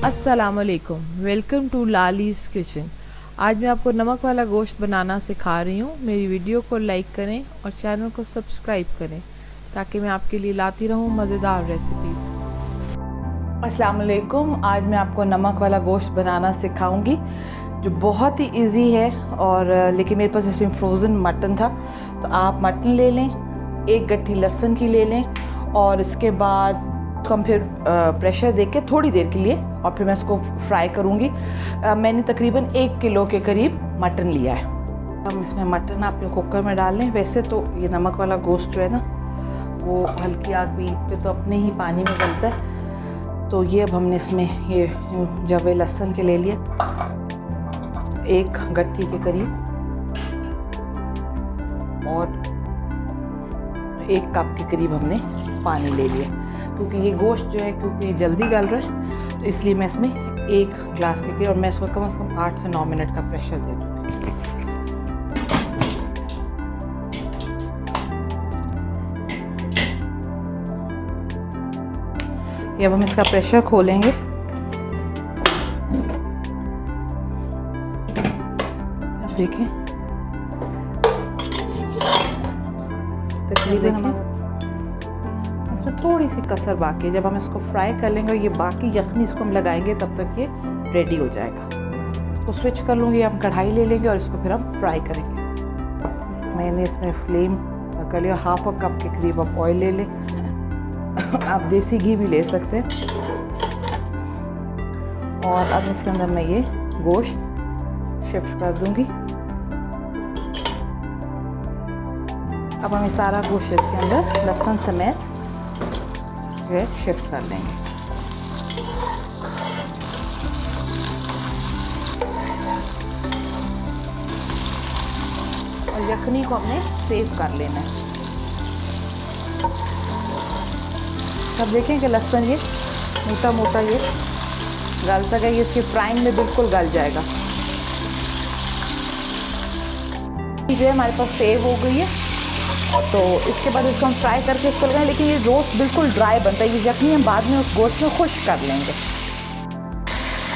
अस्सलामुअलैकुम, welcome to लालीज़ kitchen. आज मैं आपको नमक वाला गोश्त बनाना सिखा रही हूँ। मेरी वीडियो को लाइक करें और चैनल को सब्सक्राइब करें ताकि मैं आपके लिए लाती रहूँ मज़ेदार रेसिपीज़। अस्सलामुअलैकुम, आज मैं आपको नमक वाला गोश्त बनाना सिखाऊंगी जो बहुत ही इजी है। और लेकिन मेरे पास इसमें फ्रोज़न मटन था, तो आप मटन ले लें, एक गट्ठी लहसुन की ले लें और इसके बाद उसको हम फिर प्रेशर दे के थोड़ी देर के लिए और फिर मैं इसको फ्राई करूँगी। मैंने तकरीबन 1 किलो के करीब मटन लिया है। हम इसमें मटन आपने कुकर में डाल लें। वैसे तो ये नमक वाला गोश्त जो है ना, वो हल्की आग पे तो अपने ही पानी में गलता है। तो ये अब हमने इसमें ये जवे लहसुन के ले लिए, 1 गट्ठी के करीब, और 1 कप के करीब हमने पानी ले लिया। क्योंकि ये गोश्त जो है, क्योंकि जल्दी गल रहा है, तो इसलिए मैं इसमें 1 ग्लास के करीब, और मैं इसको कम से कम 8 से 9 मिनट का प्रेशर दे दूँगी। ये अब हम इसका प्रेशर खोलेंगे। अब देखें, तकरीबन इसमें थोड़ी सी कसर बाकी है। जब हम इसको फ्राई कर लेंगे और ये बाकी यखनी इसको हम लगाएंगे, तब तक ये रेडी हो जाएगा। तो स्विच कर लूँगी, हम कढ़ाई ले लेंगे और इसको फिर हम फ्राई करेंगे। मैंने इसमें फ्लेम कर लिया, 1/2 कप के करीब आप ऑयल ले लें। आप देसी घी भी ले सकते हैं। और अब इसके अंदर मैं ये गोश्त शिफ्ट कर दूँगी। अब हम ये सारा गोश्त इसके अंदर लहसुन समेत शिफ्ट कर लेंगे। और यखनी को हमने सेव कर लेना है। अब देखें कि लहसुन ये मोटा मोटा ये गल सके, ये इसकी फ्राइंग में बिल्कुल गल जाएगा। ये हमारे पास सेव हो गई है, तो इसके बाद इसको हम फ्राई करके इसको लगाएं। लेकिन ये रोस्ट बिल्कुल ड्राई बनता है, ये यखनी हम बाद में उस गोश्त में खुश्क कर लेंगे।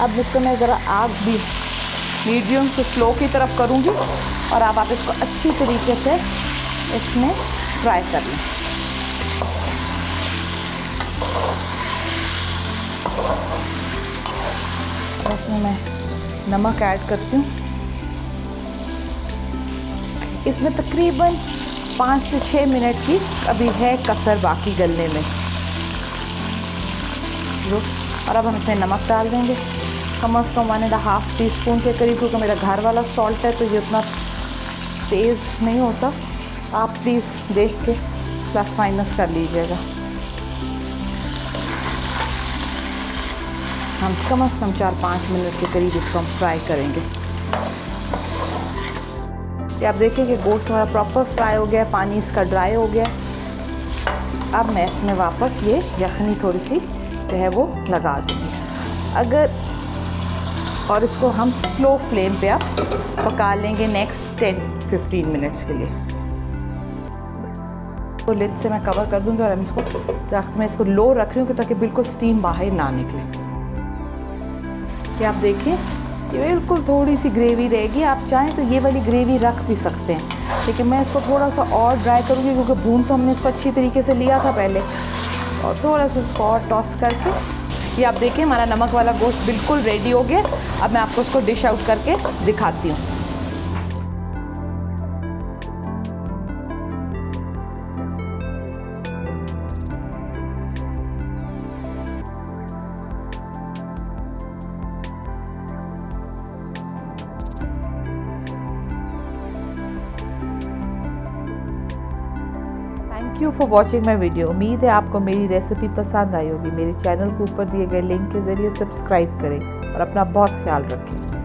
अब इसको मैं ज़रा आग भी मीडियम से स्लो की तरफ करूँगी और अब आप इसको अच्छी तरीके से इसमें फ्राई कर लें। इसमें मैं नमक ऐड करती हूँ। इसमें तकरीबन 5 से 6 मिनट की अभी है कसर बाकी गलने में। और अब हम इसमें नमक डाल देंगे, कम से कम 1.5 टीस्पून के करीब, क्योंकि मेरा घर वाला सॉल्ट है तो ये उतना तेज़ नहीं होता। आप प्लीज़ देख के प्लस माइनस कर लीजिएगा। हम कम से कम 4-5 मिनट के करीब इसको हम फ्राई करेंगे। ये आप देखिए कि गोश्त हमारा प्रॉपर फ्राई हो गया है, पानी इसका ड्राई हो गया। अब मैं इसमें वापस ये यखनी थोड़ी सी जो है वो लगा दूँगी। अगर और इसको हम स्लो फ्लेम पे अब पका लेंगे नेक्स्ट 10-15 मिनट्स के लिए। तो लिड से मैं कवर कर दूँगी और हम इसको मैं इसको लो रख रही हूँ ताकि बिल्कुल स्टीम बाहर ना निकले। ये आप देखिए, ये बिल्कुल थोड़ी सी ग्रेवी रहेगी। आप चाहें तो ये वाली ग्रेवी रख भी सकते हैं, लेकिन मैं इसको थोड़ा सा और ड्राई करूँगी, क्योंकि भून तो हमने इसको अच्छी तरीके से लिया था पहले। और थोड़ा सा इसको और टॉस करके, ये आप देखिए हमारा नमक वाला गोश्त बिल्कुल रेडी हो गया। अब मैं आपको इसको डिश आउट करके दिखाती हूँ। Thank you for watching my video. उम्मीद है आपको मेरी रेसिपी पसंद आई होगी। मेरे चैनल को ऊपर दिए गए लिंक के ज़रिए सब्सक्राइब करें और अपना बहुत ख्याल रखें।